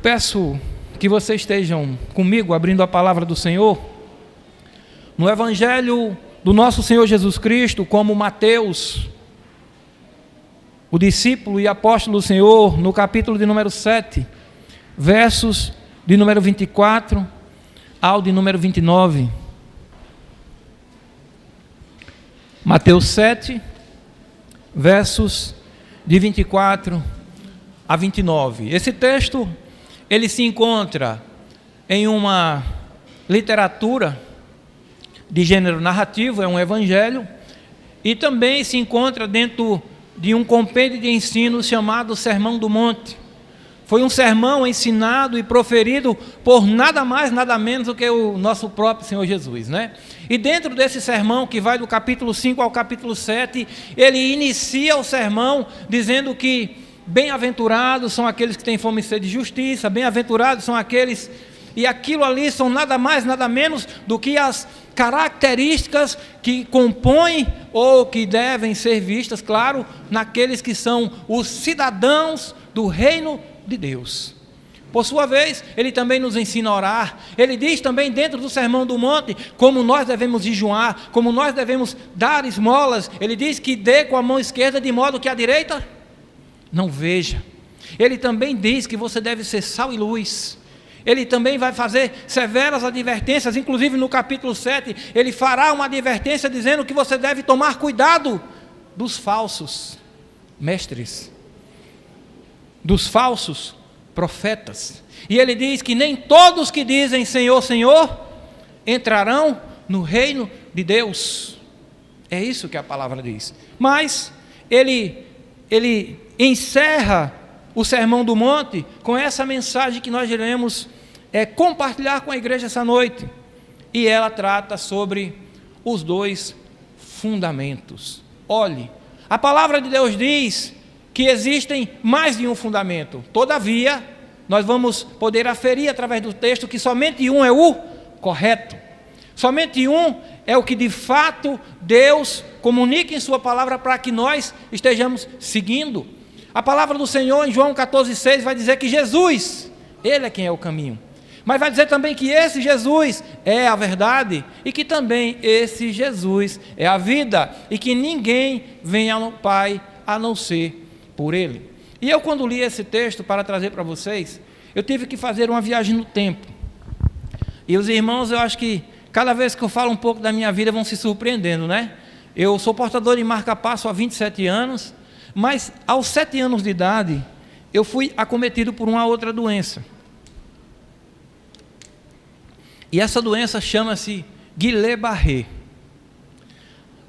peço que vocês estejam comigo abrindo a palavra do Senhor no Evangelho do nosso Senhor Jesus Cristo, como Mateus, o discípulo e apóstolo do Senhor, no capítulo de número 7, versos de número 24 ao de número 29. Mateus 7, versos de 24 a 29. Esse texto, ele se encontra em uma literatura de gênero narrativo, é um evangelho, e também se encontra dentro de um compêndio de ensino chamado Sermão do Monte. Foi um sermão ensinado e proferido por nada mais, nada menos do que o nosso próprio Senhor Jesus, né? E dentro desse sermão, que vai do capítulo 5 ao capítulo 7, ele inicia o sermão dizendo que bem-aventurados são aqueles que têm fome e sede de justiça, bem-aventurados são aqueles... E aquilo ali são nada mais, nada menos do que as características que compõem ou que devem ser vistas, claro, naqueles que são os cidadãos do reino de Deus. Por sua vez, ele também nos ensina a orar. Ele diz também dentro do Sermão do Monte como nós devemos jejuar, como nós devemos dar esmolas. Ele diz que dê com a mão esquerda de modo que a direita não veja. Ele também diz que você deve ser sal e luz. Ele também vai fazer severas advertências, inclusive no capítulo 7, ele fará uma advertência dizendo que você deve tomar cuidado dos falsos mestres, dos falsos profetas. E ele diz que nem todos que dizem Senhor, Senhor, entrarão no reino de Deus. É isso que a palavra diz. Mas ele encerra o Sermão do Monte com essa mensagem que nós iremos compartilhar com a igreja essa noite. E ela trata sobre os dois fundamentos. Olhe, a palavra de Deus diz que existem mais de um fundamento. Todavia, nós vamos poder aferir através do texto que somente um é o correto. Somente um é o que de fato Deus comunica em sua palavra para que nós estejamos seguindo. A palavra do Senhor em João 14,6 vai dizer que Jesus, Ele é quem é o caminho. Mas vai dizer também que esse Jesus é a verdade e que também esse Jesus é a vida e que ninguém vem ao Pai a não ser por Ele. E eu, quando li esse texto para trazer para vocês, eu tive que fazer uma viagem no tempo. E os irmãos, eu acho que cada vez que eu falo um pouco da minha vida vão se surpreendendo, né? Eu sou portador de marca-passo há 27 anos, mas aos 7 anos de idade eu fui acometido por uma outra doença. E essa doença chama-se Guillain-Barré.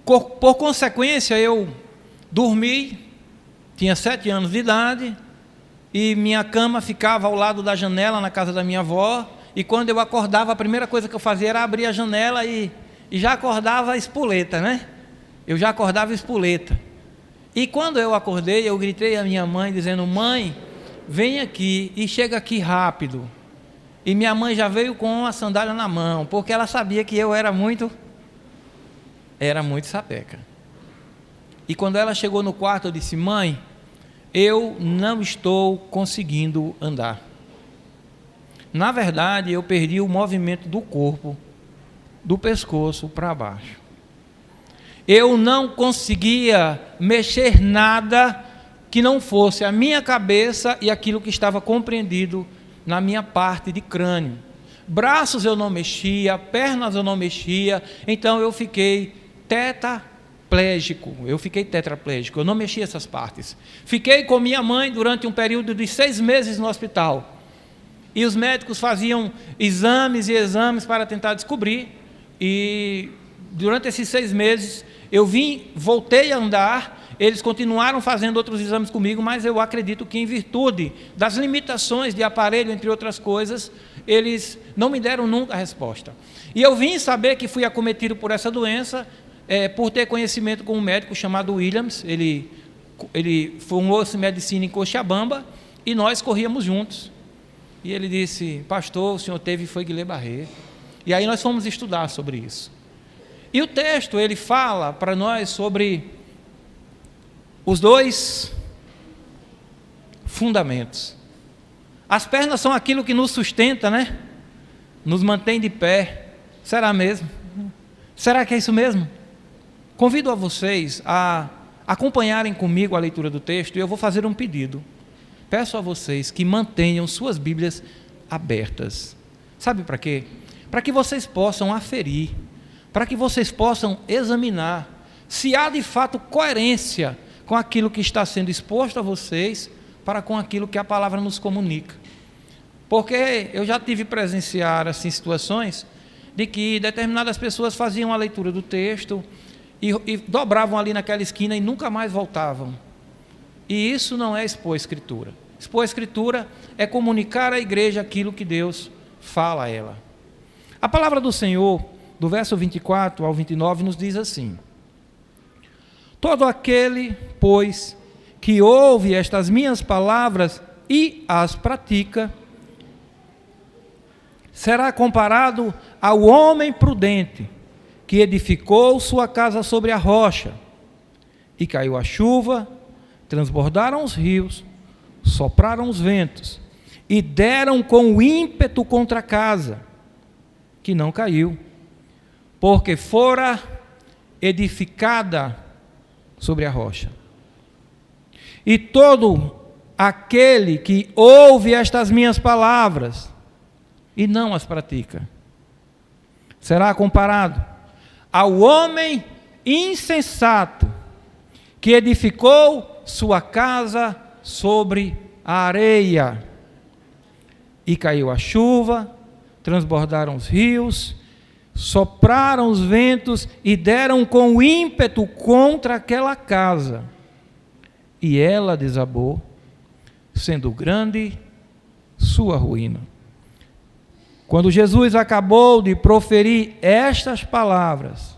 Por consequência, eu dormi, tinha 7 anos de idade, e minha cama ficava ao lado da janela na casa da minha avó, e quando eu acordava, a primeira coisa que eu fazia era abrir a janela e já acordava espoleta, né? Eu já acordava espoleta. E quando eu acordei, eu gritei à minha mãe, dizendo: mãe, vem aqui e chega aqui rápido. E minha mãe já veio com a sandália na mão, porque ela sabia que eu era muito sapeca. E quando ela chegou no quarto, eu disse: mãe, eu não estou conseguindo andar. Na verdade, eu perdi o movimento do corpo, do pescoço para baixo. Eu não conseguia mexer nada que não fosse a minha cabeça e aquilo que estava compreendido na minha parte de crânio. Braços eu não mexia, pernas eu não mexia, então eu fiquei tetraplégico, eu não mexia essas partes. Fiquei com minha mãe durante um período de 6 meses no hospital, e os médicos faziam exames e exames para tentar descobrir, e durante esses 6 meses eu voltei a andar. Eles continuaram fazendo outros exames comigo, mas eu acredito que em virtude das limitações de aparelho, entre outras coisas, eles não me deram nunca a resposta. E eu vim saber que fui acometido por essa doença, por ter conhecimento com um médico chamado Williams. Ele formou-se em medicina em Cochabamba, e nós corríamos juntos. E ele disse: pastor, o senhor foi Guillain-Barré. E aí nós fomos estudar sobre isso. E o texto, ele fala para nós sobre os dois fundamentos. As pernas são aquilo que nos sustenta, né? Nos mantém de pé. Será mesmo? Será que é isso mesmo? Convido a vocês a acompanharem comigo a leitura do texto e eu vou fazer um pedido. Peço a vocês que mantenham suas Bíblias abertas. Sabe para quê? Para que vocês possam aferir, para que vocês possam examinar se há de fato coerência com aquilo que está sendo exposto a vocês para com aquilo que a palavra nos comunica. Porque eu já tive presenciar assim, situações de que determinadas pessoas faziam a leitura do texto e dobravam ali naquela esquina e nunca mais voltavam. E isso não é expor a Escritura. Expor a Escritura é comunicar à igreja aquilo que Deus fala a ela. A palavra do Senhor, do verso 24 ao 29, nos diz assim: todo aquele, pois, que ouve estas minhas palavras e as pratica, será comparado ao homem prudente, que edificou sua casa sobre a rocha, e caiu a chuva, transbordaram os rios, sopraram os ventos, e deram com ímpeto contra a casa, que não caiu, porque fora edificada sobre a rocha. E todo aquele que ouve estas minhas palavras e não as pratica, será comparado ao homem insensato que edificou sua casa sobre a areia, e caiu a chuva, transbordaram os rios, sopraram os ventos e deram com ímpeto contra aquela casa, e ela desabou, sendo grande sua ruína. Quando Jesus acabou de proferir estas palavras,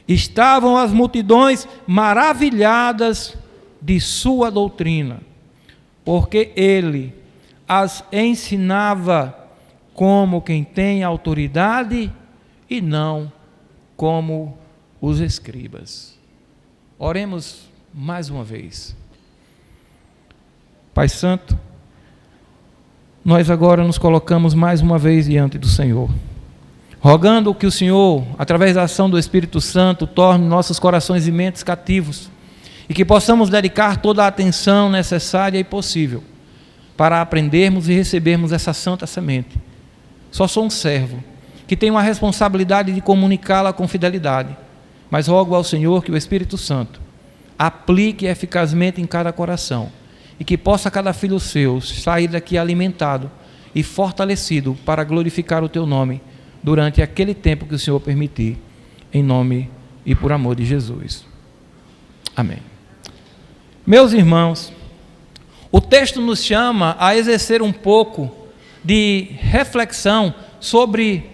estavam as multidões maravilhadas de sua doutrina, porque ele as ensinava como quem tem autoridade e não como os escribas. Oremos mais uma vez. Pai Santo, nós agora nos colocamos mais uma vez diante do Senhor, rogando que o Senhor, através da ação do Espírito Santo, torne nossos corações e mentes cativos, e que possamos dedicar toda a atenção necessária e possível para aprendermos e recebermos essa santa semente. Só sou um servo, que tem uma responsabilidade de comunicá-la com fidelidade, mas rogo ao Senhor que o Espírito Santo aplique eficazmente em cada coração, e que possa cada filho seu sair daqui alimentado e fortalecido para glorificar o teu nome durante aquele tempo que o Senhor permitir, em nome e por amor de Jesus. Amém. Meus irmãos, o texto nos chama a exercer um pouco de reflexão sobre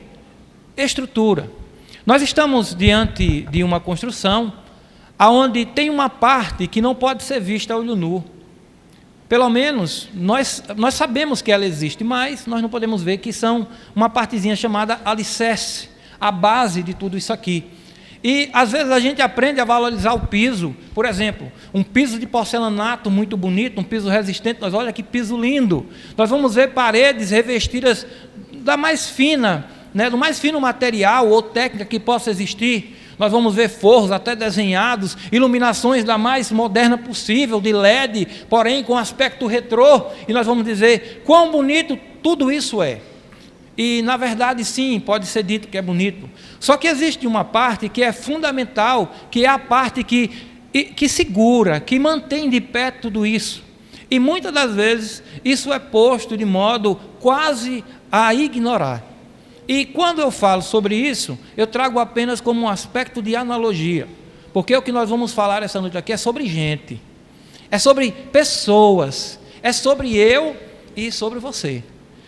estrutura. Nós estamos diante de uma construção onde tem uma parte que não pode ser vista a olho nu. Pelo menos nós sabemos que ela existe, mas nós não podemos ver que são uma partezinha chamada alicerce, a base de tudo isso aqui. E às vezes a gente aprende a valorizar o piso, por exemplo, um piso de porcelanato muito bonito, um piso resistente, nós olha que piso lindo. Nós vamos ver paredes revestidas da mais fina, do mais fino material ou técnica que possa existir. Nós vamos ver forros até desenhados, iluminações da mais moderna possível, de LED, porém com aspecto retrô, e nós vamos dizer quão bonito tudo isso é. E na verdade sim, pode ser dito que é bonito. Só que existe uma parte que é fundamental, que é a parte que segura, que mantém de pé tudo isso. E muitas das vezes isso é posto de modo quase a ignorar. E quando eu falo sobre isso, eu trago apenas como um aspecto de analogia, porque o que nós vamos falar essa noite aqui é sobre gente, é sobre pessoas, é sobre eu e sobre você.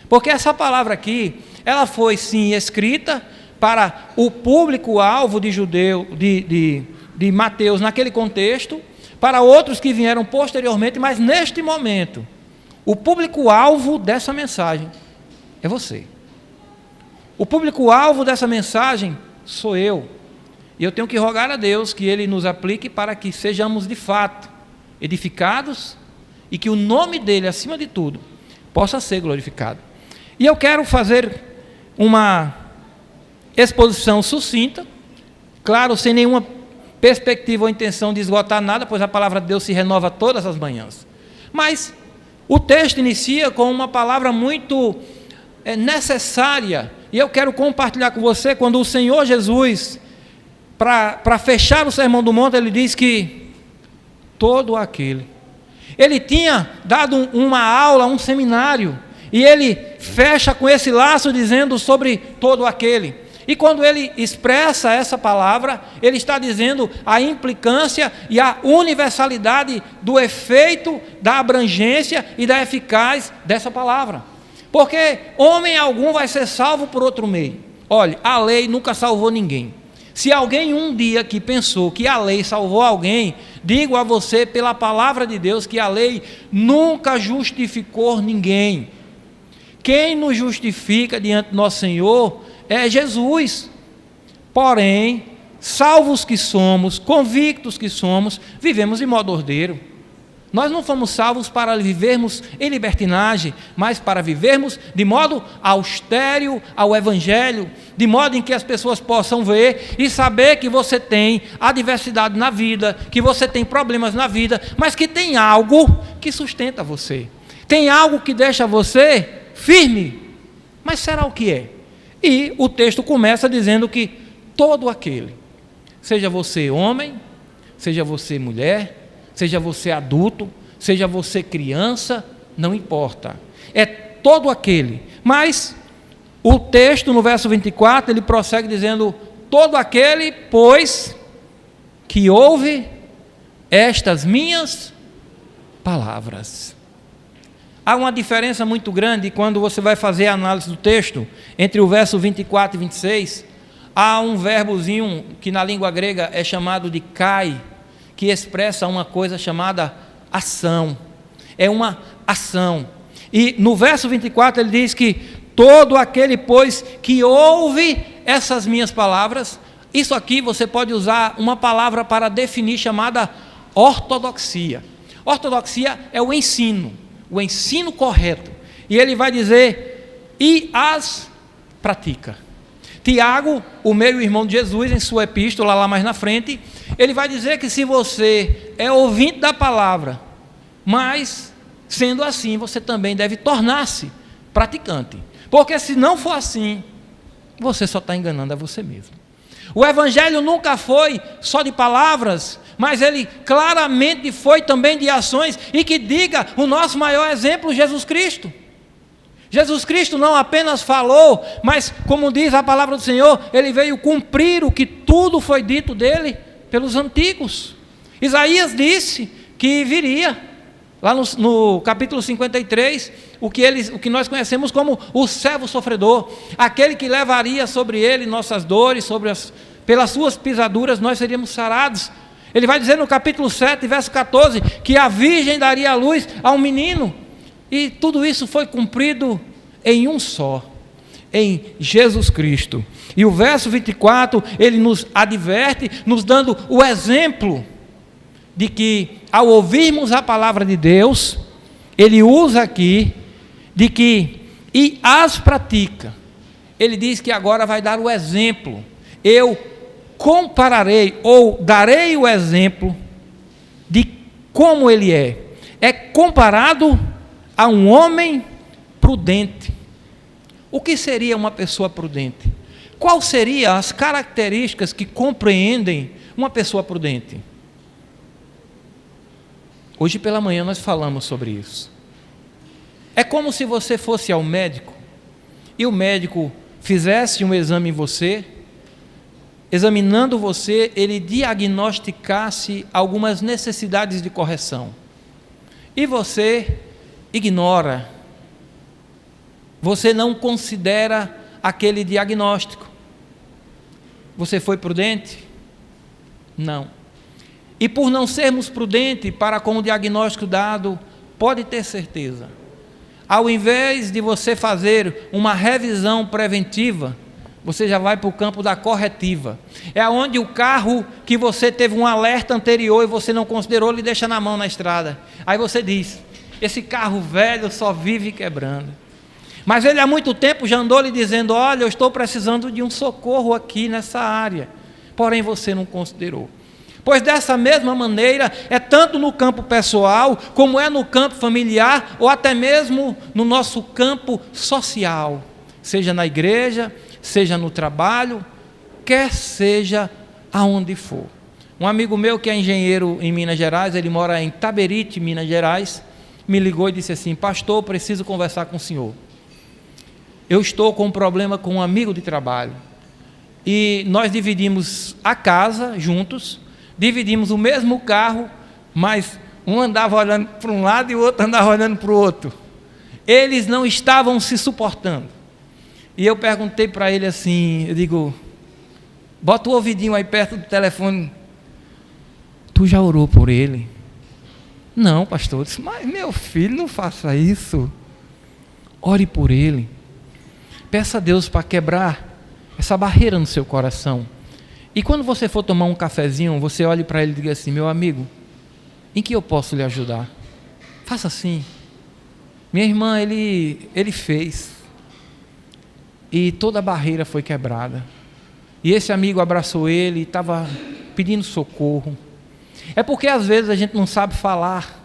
Porque essa palavra aqui, ela foi sim escrita para o público-alvo de Mateus naquele contexto, para outros que vieram posteriormente, mas neste momento, o público-alvo dessa mensagem é você. O público-alvo dessa mensagem sou eu. E eu tenho que rogar a Deus que Ele nos aplique para que sejamos de fato edificados e que o nome dEle, acima de tudo, possa ser glorificado. E eu quero fazer uma exposição sucinta, claro, sem nenhuma perspectiva ou intenção de esgotar nada, pois a palavra de Deus se renova todas as manhãs. Mas o texto inicia com uma palavra muito necessária, e eu quero compartilhar com você, quando o Senhor Jesus, para fechar o Sermão do Monte, ele diz que todo aquele, ele tinha dado uma aula, um seminário, e ele fecha com esse laço dizendo sobre todo aquele. E quando ele expressa essa palavra, ele está dizendo a implicância e a universalidade do efeito, da abrangência e da eficácia dessa palavra. Porque homem algum vai ser salvo por outro meio. Olha, a lei nunca salvou ninguém. Se alguém um dia que pensou que a lei salvou alguém, digo a você pela palavra de Deus que a lei nunca justificou ninguém. Quem nos justifica diante do nosso Senhor é Jesus. Porém, salvos que somos, convictos que somos, vivemos de modo ordeiro. Nós não fomos salvos para vivermos em libertinagem, mas para vivermos de modo austero ao Evangelho, de modo em que as pessoas possam ver e saber que você tem adversidade na vida, que você tem problemas na vida, mas que tem algo que sustenta você, tem algo que deixa você firme. Mas será o que é? E o texto começa dizendo que todo aquele, seja você homem, seja você mulher, seja você adulto, seja você criança, não importa, é todo aquele. Mas o texto no verso 24, ele prossegue dizendo, todo aquele, pois, que ouve estas minhas palavras. Há uma diferença muito grande quando você vai fazer a análise do texto, entre o verso 24 e 26, há um verbozinho que na língua grega é chamado de kai, que expressa uma coisa chamada ação, é uma ação. E no verso 24 ele diz que todo aquele, pois, que ouve essas minhas palavras, isso aqui você pode usar uma palavra para definir chamada ortodoxia. Ortodoxia é o ensino correto. E ele vai dizer, e as pratica. Tiago, o meio-irmão de Jesus, em sua epístola, lá mais na frente, ele vai dizer que se você é ouvinte da palavra, mas, sendo assim, você também deve tornar-se praticante. Porque se não for assim, você só está enganando a você mesmo. O Evangelho nunca foi só de palavras, mas ele claramente foi também de ações, e que diga o nosso maior exemplo, Jesus Cristo. Jesus Cristo não apenas falou, mas como diz a palavra do Senhor, ele veio cumprir o que tudo foi dito dele pelos antigos. Isaías disse que viria, lá no capítulo 53, o que nós conhecemos como o servo sofredor, aquele que levaria sobre ele nossas dores, pelas suas pisaduras nós seríamos sarados. Ele vai dizer no capítulo 7, verso 14, que a virgem daria a luz a um menino. E tudo isso foi cumprido em um só, em Jesus Cristo. E o verso 24, ele nos adverte, nos dando o exemplo de que, ao ouvirmos a palavra de Deus, ele usa aqui, de que, e as pratica. Ele diz que agora vai dar o exemplo. Eu compararei, ou darei o exemplo, de como ele é. É comparado a um homem prudente. O que seria uma pessoa prudente? Quais seriam as características que compreendem uma pessoa prudente? Hoje pela manhã nós falamos sobre isso. É como se você fosse ao médico, e o médico fizesse um exame em você, examinando você, ele diagnosticasse algumas necessidades de correção. E você ignora, você não considera aquele diagnóstico. Você foi prudente? Não. E por não sermos prudentes para com o diagnóstico dado, pode ter certeza, ao invés de você fazer uma revisão preventiva, você já vai para o campo da corretiva. É onde o carro que você teve um alerta anterior e você não considerou, lhe deixa na mão na estrada. Aí você diz, esse carro velho só vive quebrando. Mas ele há muito tempo já andou lhe dizendo: olha, eu estou precisando de um socorro aqui nessa área. Porém você não considerou. Pois dessa mesma maneira, é tanto no campo pessoal, como é no campo familiar, ou até mesmo no nosso campo social, seja na igreja, seja no trabalho, quer seja aonde for. Um amigo meu que é engenheiro em Minas Gerais, ele mora em Taberite, Minas Gerais, me ligou e disse assim: pastor, preciso conversar com o senhor. Eu estou com um problema com um amigo de trabalho, e nós dividimos a casa juntos, dividimos o mesmo carro, mas um andava olhando para um lado e o outro andava olhando para o outro. Eles não estavam se suportando. E eu perguntei para ele assim, eu digo: bota o ouvidinho aí perto do telefone. Tu já orou por ele? Não, pastor. Eu disse: mas meu filho, não faça isso. Ore por ele. Peça a Deus para quebrar essa barreira no seu coração. E quando você for tomar um cafezinho, você olhe para ele e diga assim: meu amigo, em que eu posso lhe ajudar? Faça assim. Minha irmã, ele fez. E toda a barreira foi quebrada. E esse amigo abraçou ele e estava pedindo socorro. É porque às vezes a gente não sabe falar.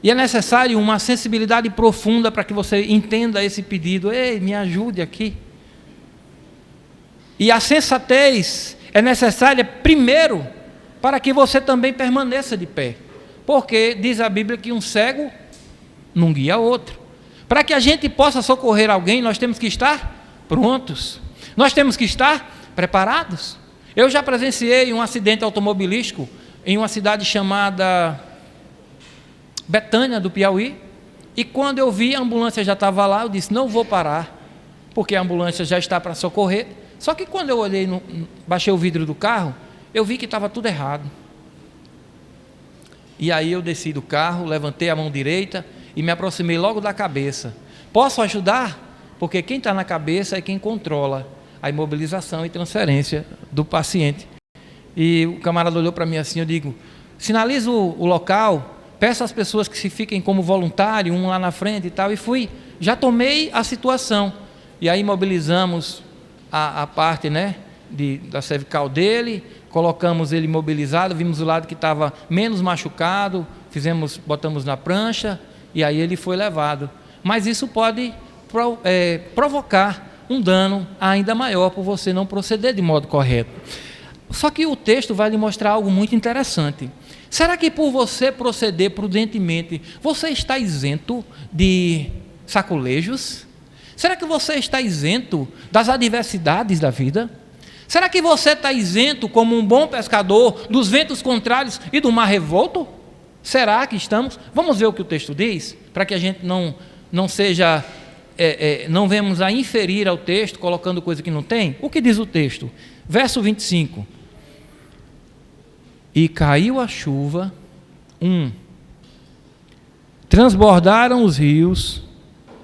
E é necessário uma sensibilidade profunda para que você entenda esse pedido. Ei, me ajude aqui. E a sensatez é necessária primeiro para que você também permaneça de pé. Porque diz a Bíblia que um cego não guia outro. Para que a gente possa socorrer alguém, nós temos que estar prontos. Nós temos que estar preparados. Eu já presenciei um acidente automobilístico em uma cidade chamada Betânia, do Piauí. E quando eu vi a ambulância já estava lá, eu disse: não vou parar, porque a ambulância já está para socorrer. Só que quando eu olhei, baixei o vidro do carro, eu vi que estava tudo errado. E aí eu desci do carro, levantei a mão direita e me aproximei logo da cabeça. Posso ajudar? Porque quem está na cabeça é quem controla a imobilização e transferência do paciente. E o camarada olhou para mim assim, eu digo: sinaliza o local, peça às pessoas que se fiquem como voluntário, um lá na frente e tal. E fui, já tomei a situação. E aí imobilizamos a parte, né, da cervical dele, colocamos ele imobilizado, vimos o lado que estava menos machucado, botamos na prancha, e aí ele foi levado. Mas isso pode provocar um dano ainda maior por você não proceder de modo correto. Só que o texto vai lhe mostrar algo muito interessante. Será que por você proceder prudentemente, você está isento de sacolejos? Será que você está isento das adversidades da vida? Será que você está isento, como um bom pescador, dos ventos contrários e do mar revolto? Será que estamos? Vamos ver o que o texto diz, para que a gente não seja, não venhamos a inferir ao texto, colocando coisa que não tem. O que diz o texto? Verso 25. E caiu a chuva, 1. Transbordaram os rios,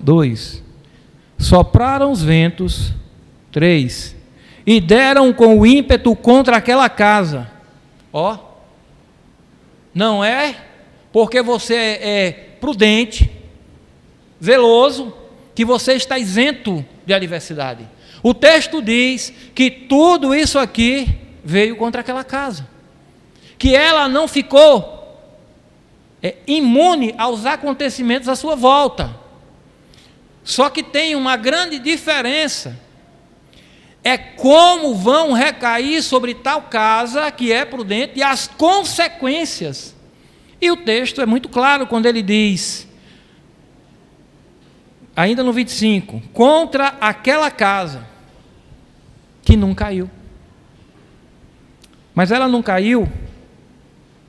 2. Sopraram os ventos, 3. E deram com o ímpeto contra aquela casa. Ó, não é porque você é prudente, zeloso, que você está isento de adversidade. O texto diz que tudo isso aqui veio contra aquela casa, que ela não ficou imune aos acontecimentos à sua volta. Só que tem uma grande diferença, é como vão recair sobre tal casa que é prudente e as consequências. E o texto é muito claro quando ele diz, ainda no 25, contra aquela casa que não caiu. Mas ela não caiu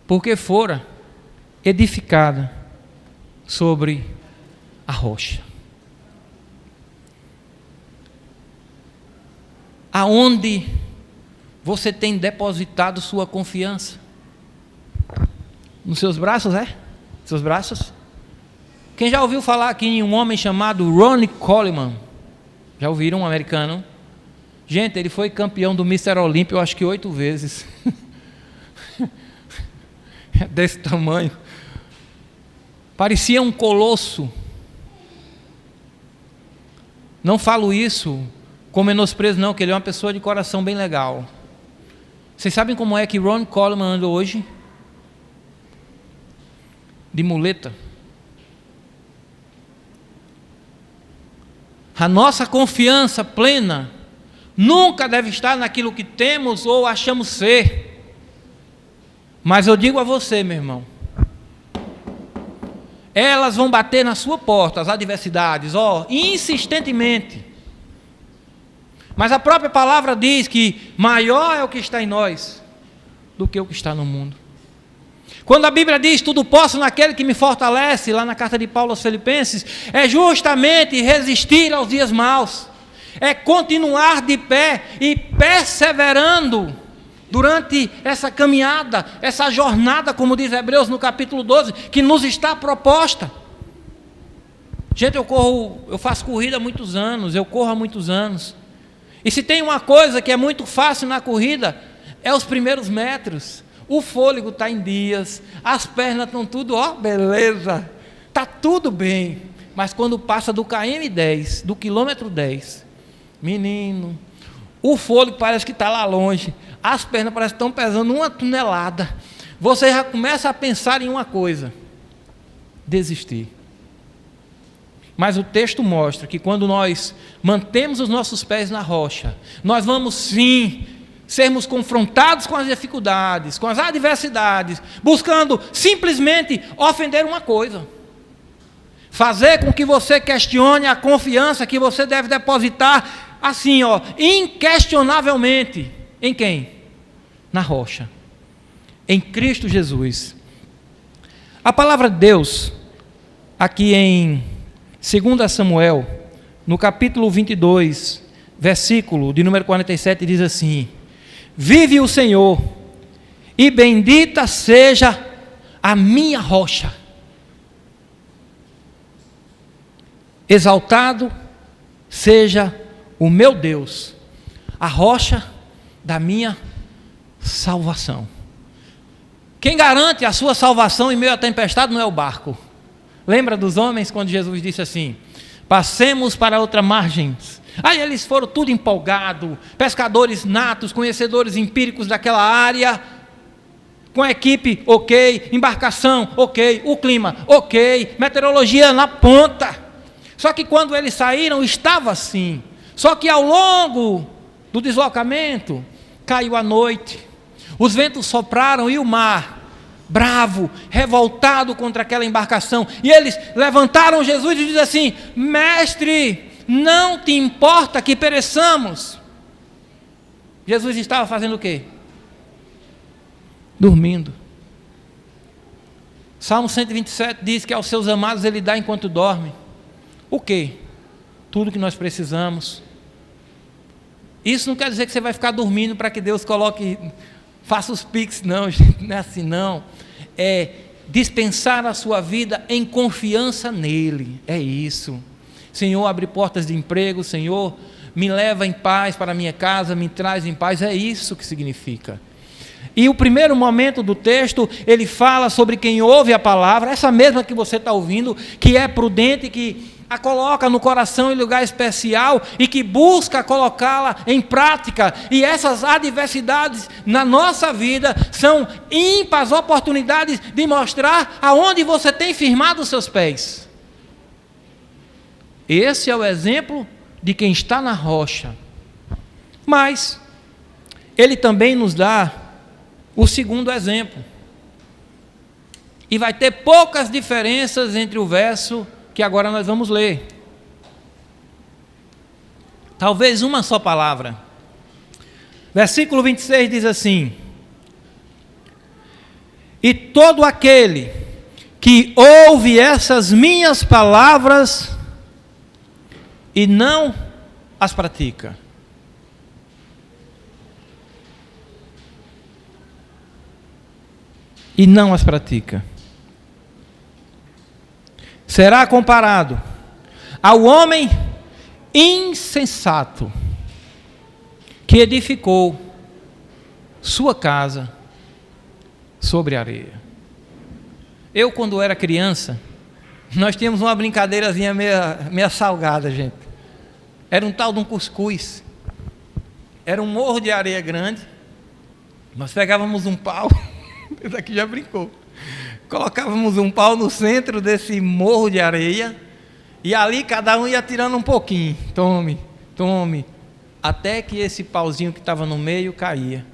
porque fora edificada sobre a rocha. Aonde você tem depositado sua confiança? Nos seus braços, Seus braços? Quem já ouviu falar aqui em um homem chamado Ronnie Coleman? Já ouviram, um americano? Gente, ele foi campeão do Mr. Olímpia, eu acho que 8 vezes. Desse tamanho. parecia um colosso. Não falo isso com menosprezo não, que ele é uma pessoa de coração bem legal. Vocês sabem como é que Ron Coleman anda hoje? De muleta. A nossa confiança plena nunca deve estar naquilo que temos ou achamos ser. Mas eu digo a você, meu irmão, elas vão bater na sua porta, as adversidades, insistentemente. Mas a própria palavra diz que maior é o que está em nós do que o que está no mundo. Quando a Bíblia diz tudo posso naquele que me fortalece, lá na carta de Paulo aos Filipenses, é justamente resistir aos dias maus, é continuar de pé e perseverando durante essa caminhada, essa jornada, como diz Hebreus no capítulo 12, que nos está proposta. Gente, eu faço corrida há muitos anos, eu corro há muitos anos, e se tem uma coisa que é muito fácil na corrida, é os primeiros metros. O fôlego está em dias, as pernas estão tudo, beleza, está tudo bem. Mas quando passa do km 10, do quilômetro 10, menino, o fôlego parece que está lá longe, as pernas parecem que estão pesando 1 tonelada. Você já começa a pensar em uma coisa: desistir. Mas o texto mostra que quando nós mantemos os nossos pés na rocha, nós vamos sim sermos confrontados com as dificuldades, com as adversidades, buscando simplesmente ofender uma coisa, fazer com que você questione a confiança que você deve depositar, assim, inquestionavelmente, em quem? Na rocha, em Cristo Jesus. A palavra de Deus, aqui em 2 Samuel, no capítulo 22, versículo de número 47, diz assim: vive o Senhor, e bendita seja a minha rocha, exaltado seja o meu Deus, a rocha da minha salvação. Quem garante a sua salvação em meio à tempestade não é o barco. Lembra dos homens quando Jesus disse assim: passemos para outra margem? Aí eles foram tudo empolgados, pescadores natos, conhecedores empíricos daquela área, com a equipe ok, embarcação ok, o clima ok, meteorologia na ponta. Só que quando eles saíram estava assim. Só que ao longo do deslocamento caiu a noite, os ventos sopraram e o mar, bravo, revoltado contra aquela embarcação, e eles levantaram Jesus e dizem assim: mestre, não te importa que pereçamos? Jesus estava fazendo o quê? Dormindo. Salmo 127 diz que aos seus amados ele dá enquanto dorme. O quê? Tudo que nós precisamos. Isso não quer dizer que você vai ficar dormindo para que Deus faça os piques, não, gente, não é assim não. É dispensar a sua vida em confiança nele, é isso. Senhor, abre portas de emprego, Senhor, me leva em paz para a minha casa, me traz em paz, é isso que significa. E o primeiro momento do texto, ele fala sobre quem ouve a palavra, essa mesma que você está ouvindo, que é prudente, que a coloca no coração em lugar especial e que busca colocá-la em prática. E essas adversidades na nossa vida são ímpares oportunidades de mostrar aonde você tem firmado os seus pés. Esse é o exemplo de quem está na rocha. Mas ele também nos dá o segundo exemplo. E vai ter poucas diferenças entre o verso que agora nós vamos ler. Talvez uma só palavra. Versículo 26 diz assim: e todo aquele que ouve essas minhas palavras e não as pratica, será comparado ao homem insensato que edificou sua casa sobre a areia. Eu, quando era criança, nós tínhamos uma brincadeirazinha meia salgada, gente. Era um tal de um cuscuz. Era um morro de areia grande. Nós pegávamos um pau, esse aqui já brincou. Colocávamos um pau no centro desse morro de areia, e ali cada um ia tirando um pouquinho. Tome, tome. Até que esse pauzinho que estava no meio caía.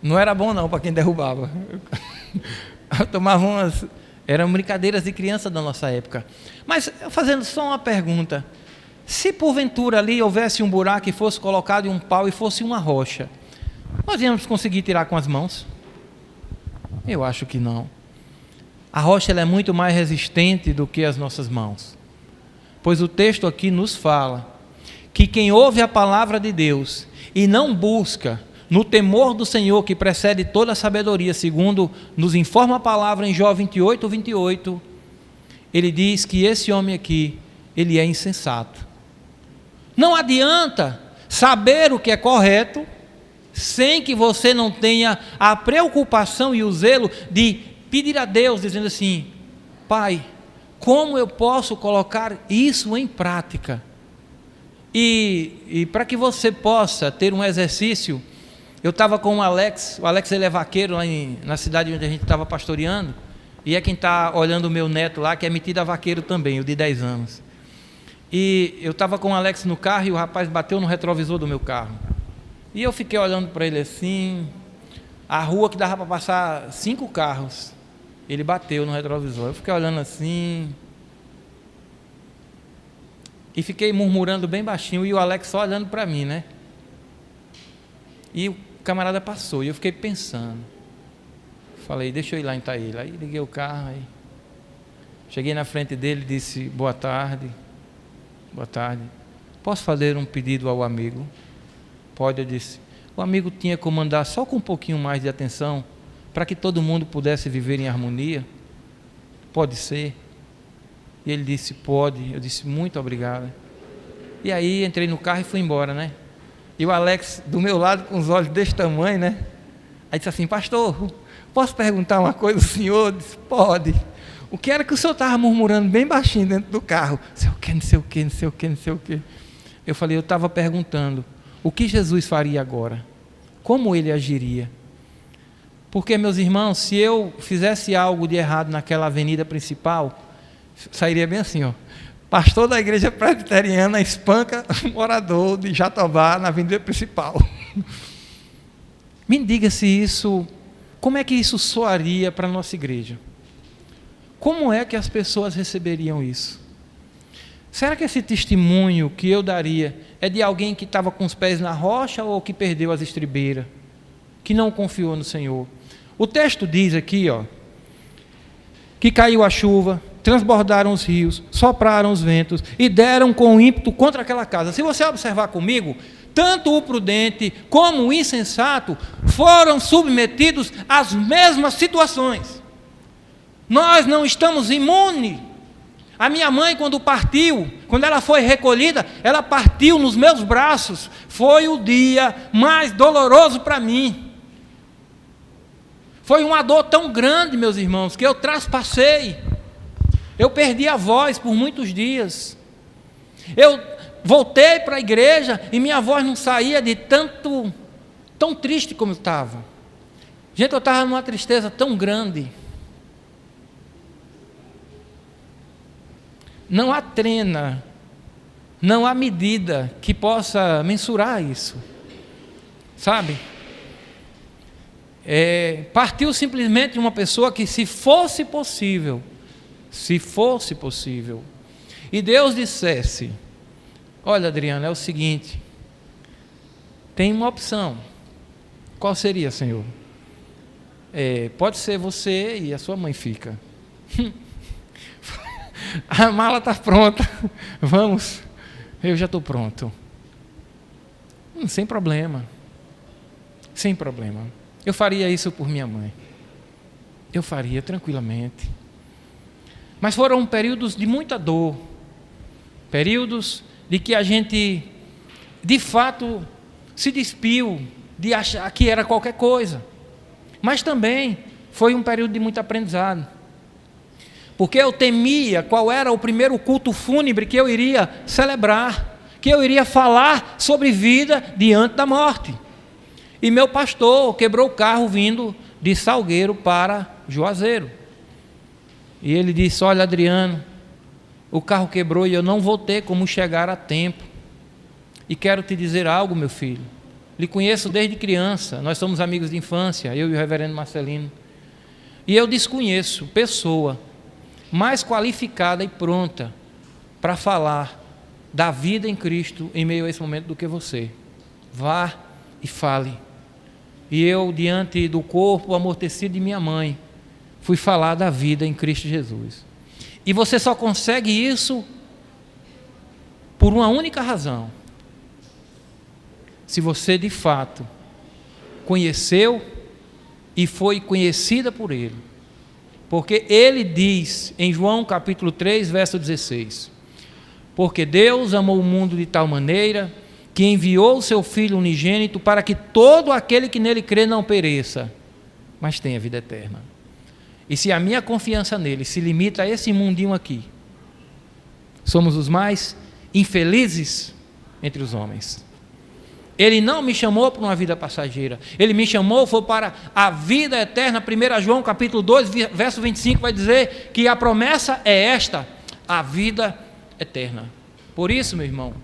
Não era bom não para quem derrubava. Eu tomava umas... Eram brincadeiras de criança da nossa época. Mas fazendo só uma pergunta. Se porventura ali houvesse um buraco e fosse colocado um pau e fosse uma rocha, nós íamos conseguir tirar com as mãos? Eu acho que não. A rocha ela é muito mais resistente do que as nossas mãos. Pois o texto aqui nos fala que quem ouve a palavra de Deus e não busca no temor do Senhor que precede toda a sabedoria, segundo nos informa a palavra em Jó 28, 28, ele diz que esse homem aqui, ele é insensato. Não adianta saber o que é correto, sem que você não tenha a preocupação e o zelo de pedir a Deus, dizendo assim: Pai, como eu posso colocar isso em prática? E para que você possa ter um exercício, eu estava com o Alex ele é vaqueiro lá na cidade onde a gente estava pastoreando, e é quem está olhando o meu neto lá, que é metido a vaqueiro também, o de 10 anos. E eu estava com o Alex no carro e o rapaz bateu no retrovisor do meu carro. E eu fiquei olhando para ele assim, a rua que dava para passar 5 carros, ele bateu no retrovisor. Eu fiquei olhando assim, e fiquei murmurando bem baixinho, e o Alex só olhando para mim, né? E o camarada passou, e eu fiquei pensando. Falei, deixa eu ir lá em Itaíra. Aí liguei o carro, aí cheguei na frente dele e disse: boa tarde. Boa tarde. Posso fazer um pedido ao amigo? Pode, eu disse. O amigo tinha como andar só com um pouquinho mais de atenção, para que todo mundo pudesse viver em harmonia? Pode ser? E ele disse, pode. Eu disse, muito obrigado. E aí entrei no carro e fui embora, né? E o Alex do meu lado, com os olhos desse tamanho, né? Aí disse assim: pastor, posso perguntar uma coisa ao senhor? Eu disse, pode. O que era que o senhor estava murmurando bem baixinho dentro do carro? Não sei o que, não sei o que, não sei o que, não sei o que. Eu falei, eu estava perguntando, o que Jesus faria agora? Como ele agiria? Porque, meus irmãos, se eu fizesse algo de errado naquela avenida principal, sairia bem assim, ó: pastor da igreja presbiteriana espanca morador de Jatobá na avenida principal. Me diga se isso, como é que isso soaria para a nossa igreja? Como é que as pessoas receberiam isso? Será que esse testemunho que eu daria é de alguém que estava com os pés na rocha ou que perdeu as estribeiras, que não confiou no Senhor? O texto diz aqui, ó, que caiu a chuva, transbordaram os rios, sopraram os ventos e deram com ímpeto contra aquela casa. Se você observar comigo, tanto o prudente como o insensato foram submetidos às mesmas situações. Nós não estamos imunes. A minha mãe, quando partiu, quando ela foi recolhida, ela partiu nos meus braços. Foi o dia mais doloroso para mim. Foi uma dor tão grande, meus irmãos, que eu traspassei. Eu perdi a voz por muitos dias. Eu voltei para a igreja e minha voz não saía de tão triste como eu estava. Gente, eu estava numa tristeza tão grande. Não há trena, não há medida que possa mensurar isso, sabe? Partiu simplesmente uma pessoa que, se fosse possível, e Deus dissesse: olha, Adriana, é o seguinte, tem uma opção. Qual seria, Senhor? Pode ser você e a sua mãe fica. A mala está pronta, vamos, eu já estou pronto. Sem problema, eu faria isso por minha mãe, eu faria tranquilamente. Mas foram períodos de muita dor, períodos de que a gente, de fato, se despiu de achar que era qualquer coisa, mas também foi um período de muito aprendizado. porque eu temia qual era o primeiro culto fúnebre que eu iria celebrar, que eu iria falar sobre vida diante da morte. E meu pastor quebrou o carro vindo de Salgueiro para Juazeiro. E ele disse: olha, Adriano, o carro quebrou e eu não vou ter como chegar a tempo. E quero te dizer algo, meu filho. Lhe conheço desde criança, nós somos amigos de infância, eu e o reverendo Marcelino. E eu desconheço pessoa mais qualificada e pronta para falar da vida em Cristo em meio a esse momento do que você. Vá e fale. E eu, diante do corpo amortecido de minha mãe, fui falar da vida em Cristo Jesus. E você só consegue isso por uma única razão: se você de fato conheceu e foi conhecida por Ele. Porque Ele diz em João capítulo 3, verso 16: porque Deus amou o mundo de tal maneira que enviou o seu Filho unigênito para que todo aquele que nele crê não pereça, mas tenha vida eterna. E se a minha confiança nele se limita a esse mundinho aqui, somos os mais infelizes entre os homens. Ele não me chamou para uma vida passageira, Ele me chamou foi para a vida eterna. 1 João capítulo 2, verso 25 vai dizer que a promessa é esta: a vida eterna. Por isso, meu irmão,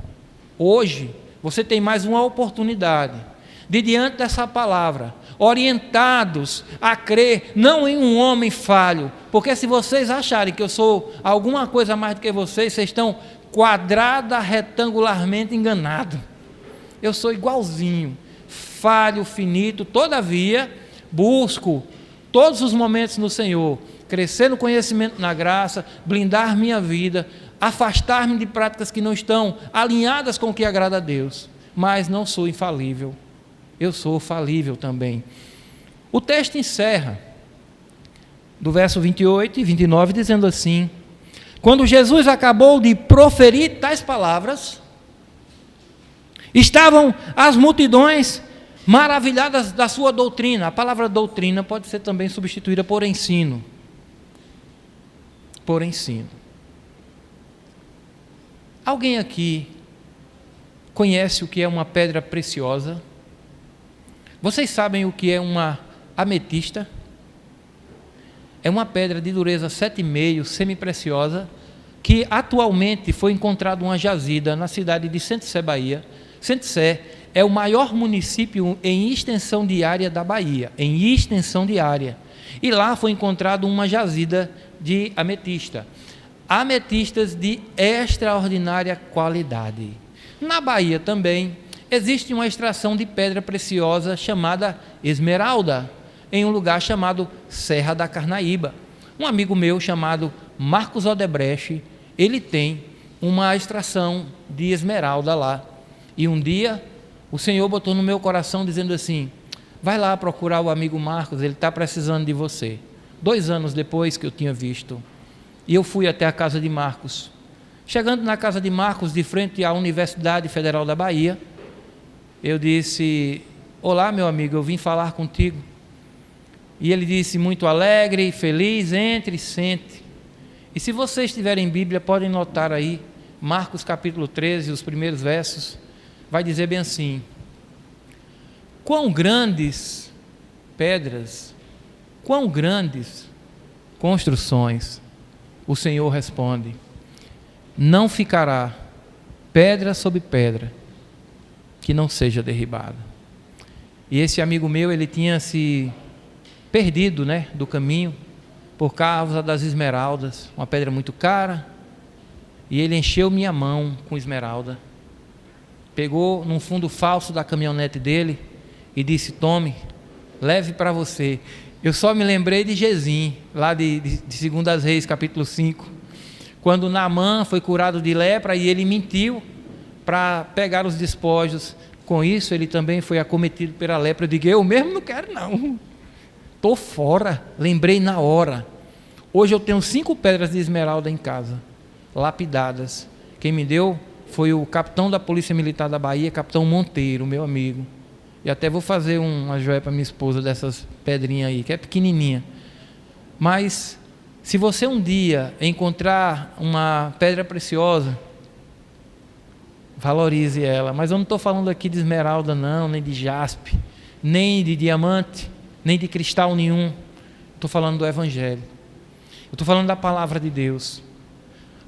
hoje você tem mais uma oportunidade de, diante dessa palavra, orientados a crer não em um homem falho, porque se vocês acharem que eu sou alguma coisa mais do que vocês estão quadrada, retangularmente enganados. Eu sou igualzinho, falho, finito, todavia busco todos os momentos no Senhor, crescer no conhecimento na graça, blindar minha vida, afastar-me de práticas que não estão alinhadas com o que agrada a Deus, mas não sou infalível, eu sou falível também. O texto encerra, do verso 28 e 29, dizendo assim: quando Jesus acabou de proferir tais palavras, estavam as multidões maravilhadas da sua doutrina. A palavra doutrina pode ser também substituída por ensino. Por ensino. Alguém aqui conhece o que é uma pedra preciosa? Vocês sabem o que é uma ametista? É uma pedra de dureza 7,5, semi-preciosa, que atualmente foi encontrada uma jazida na cidade de Centro-Sé, Bahia. Centro-Sé é o maior município em extensão de área da Bahia, em extensão de área. E lá foi encontrada uma jazida de ametista. Ametistas de extraordinária qualidade. Na Bahia também existe uma extração de pedra preciosa chamada esmeralda, em um lugar chamado Serra da Carnaíba. Um amigo meu chamado Marcos Odebrecht, ele tem uma extração de esmeralda lá. E um dia o Senhor botou no meu coração dizendo assim: vai lá procurar o amigo Marcos, ele está precisando de você. 2 anos depois que eu tinha visto, e eu fui até a casa de Marcos. Chegando na casa de Marcos, de frente à Universidade Federal da Bahia, eu disse: olá, meu amigo, eu vim falar contigo. E ele disse, muito alegre e feliz: entre e sente. E se vocês tiverem Bíblia, podem notar aí, Marcos capítulo 13, os primeiros versos, vai dizer bem assim: quão grandes pedras, quão grandes construções, o Senhor responde, não ficará pedra sobre pedra que não seja derribada. E esse amigo meu, ele tinha se perdido, do caminho, por causa das esmeraldas, uma pedra muito cara, e ele encheu minha mão com esmeralda, pegou num fundo falso da caminhonete dele e disse: tome, leve para você. Eu só me lembrei de Gezim, lá de 2 Reis, capítulo 5, quando Naamã foi curado de lepra e ele mentiu para pegar os despojos. Com isso ele também foi acometido pela lepra. Eu digo: eu mesmo não quero não, estou fora. Lembrei na hora. Hoje eu tenho 5 pedras de esmeralda em casa, lapidadas. Quem me deu foi o capitão da Polícia Militar da Bahia, capitão Monteiro, meu amigo. E até vou fazer uma joia para minha esposa dessas pedrinhas aí, que é pequenininha. Mas Se você um dia encontrar uma pedra preciosa, valorize ela. Mas eu não estou falando aqui de esmeralda não, nem de jaspe, nem de diamante, nem de cristal nenhum. Estou falando do Evangelho. Eu estou falando da palavra de Deus.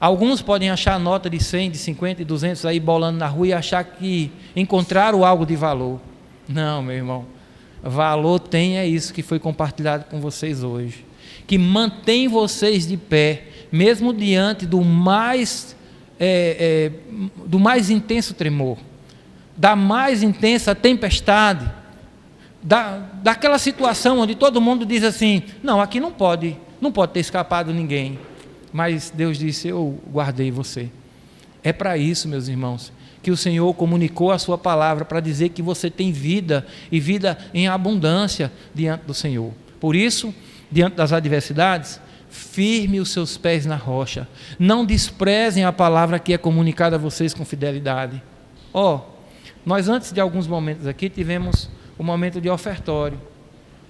Alguns podem achar nota de 100, de 50 e 200 aí bolando na rua e achar que encontraram algo de valor. Não, meu irmão. Valor tem é isso que foi compartilhado com vocês hoje. Que mantém vocês de pé, mesmo diante do mais intenso tremor, da mais intensa tempestade, daquela situação onde todo mundo diz assim, não, aqui não pode ter escapado ninguém. Mas Deus disse, eu guardei você. É para isso, meus irmãos, que o Senhor comunicou a sua palavra, para dizer que você tem vida, e vida em abundância diante do Senhor. Por isso, diante das adversidades, firme os seus pés na rocha. Não desprezem a palavra que é comunicada a vocês com fidelidade. Nós antes de alguns momentos aqui, tivemos um momento de ofertório.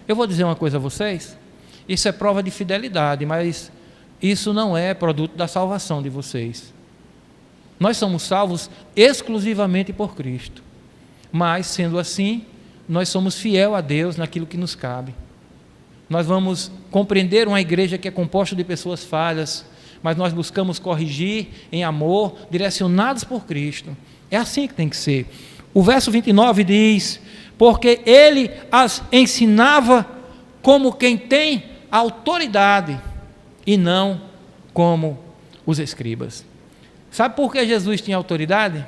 Eu vou dizer uma coisa a vocês, isso é prova de fidelidade, mas isso não é produto da salvação de vocês. Nós somos salvos exclusivamente por Cristo. Mas, sendo assim, nós somos fiel a Deus naquilo que nos cabe. Nós vamos compreender uma igreja que é composta de pessoas falhas, mas nós buscamos corrigir em amor, direcionados por Cristo. É assim que tem que ser. O verso 29 diz, porque ele as ensinava como quem tem autoridade, e não como os escribas. Sabe por que Jesus tinha autoridade?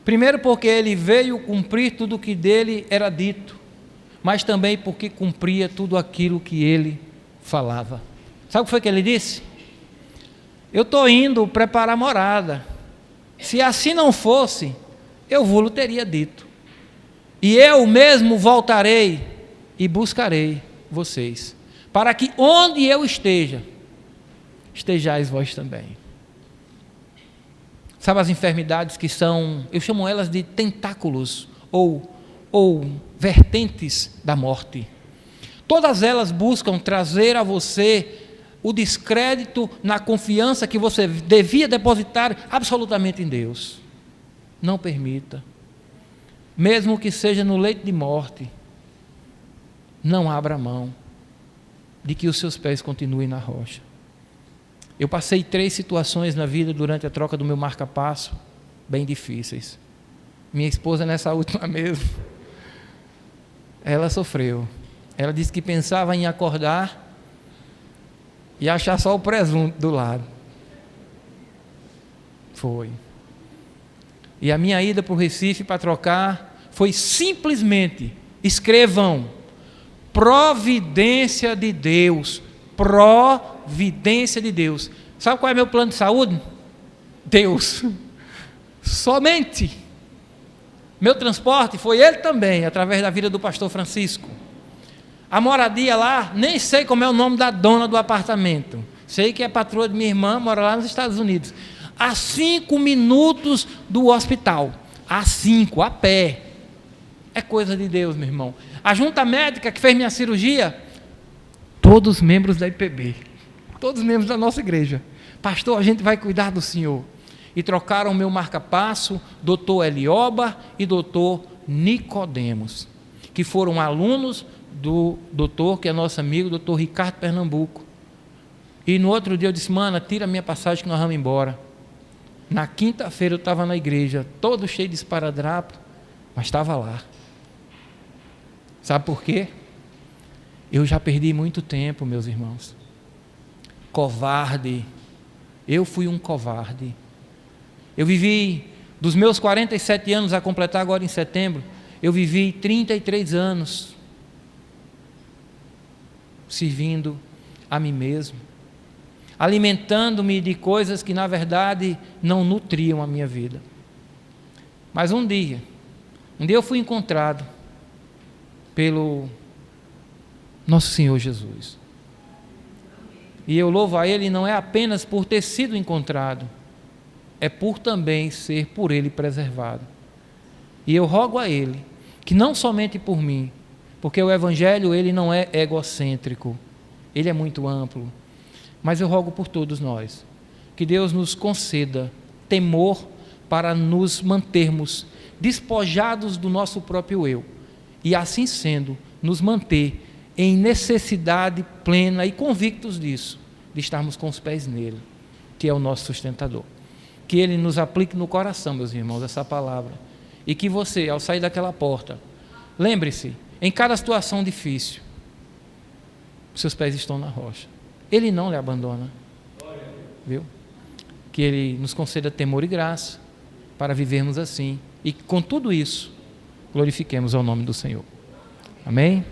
Primeiro porque ele veio cumprir tudo o que dele era dito, mas também porque cumpria tudo aquilo que ele falava. Sabe o que foi que ele disse? Eu estou indo preparar morada. Se assim não fosse, eu vos teria dito. E eu mesmo voltarei e buscarei vocês, para que onde eu esteja, estejais vós também. Sabe as enfermidades que são, eu chamo elas de tentáculos ou vertentes da morte. Todas elas buscam trazer a você o descrédito na confiança que você devia depositar absolutamente em Deus. Não permita. Mesmo que seja no leito de morte, não abra mão de que os seus pés continuem na rocha. Eu passei 3 situações na vida durante a troca do meu marca-passo, bem difíceis. Minha esposa nessa última mesmo, ela sofreu. Ela disse que pensava em acordar e achar só o presunto do lado. Foi. E a minha ida para o Recife para trocar foi simplesmente, escrevam, providência de Deus. Providência de Deus. Sabe qual é meu plano de saúde? Deus. Somente. Meu transporte foi ele também, através da vida do pastor Francisco. A moradia lá, nem sei como é o nome da dona do apartamento. Sei que é patroa de minha irmã, mora lá nos Estados Unidos. A 5 minutos do hospital. A 5, a pé. É coisa de Deus, meu irmão. A junta médica que fez minha cirurgia, todos membros da IPB, todos membros da nossa igreja. Pastor, a gente vai cuidar do senhor. E trocaram o meu marca-passo, doutor Elioba e doutor Nicodemos, que foram alunos do doutor, que é nosso amigo, doutor Ricardo Pernambuco. E no outro dia eu disse, mana, tira a minha passagem que nós vamos embora. Na quinta-feira eu estava na igreja, todo cheio de esparadrapo, mas estava lá. Sabe por quê? Eu já perdi muito tempo, meus irmãos. Covarde. Eu fui um covarde. Eu vivi, dos meus 47 anos a completar agora em setembro, eu vivi 33 anos servindo a mim mesmo, alimentando-me de coisas que na verdade não nutriam a minha vida. Mas um dia eu fui encontrado pelo nosso Senhor Jesus. E eu louvo a Ele não é apenas por ter sido encontrado, é por também ser por Ele preservado. E eu rogo a Ele, que não somente por mim, porque o Evangelho ele não é egocêntrico, Ele é muito amplo. Mas eu rogo por todos nós, que Deus nos conceda temor para nos mantermos despojados do nosso próprio eu, e assim sendo, nos manter em necessidade plena e convictos disso, de estarmos com os pés nele, que é o nosso sustentador. Que ele nos aplique no coração, meus irmãos, essa palavra, e que você, ao sair daquela porta, lembre-se, em cada situação difícil, seus pés estão na rocha. Ele não lhe abandona, viu? Que ele nos conceda temor e graça para vivermos assim, e com tudo isso glorifiquemos ao nome do Senhor. Amém?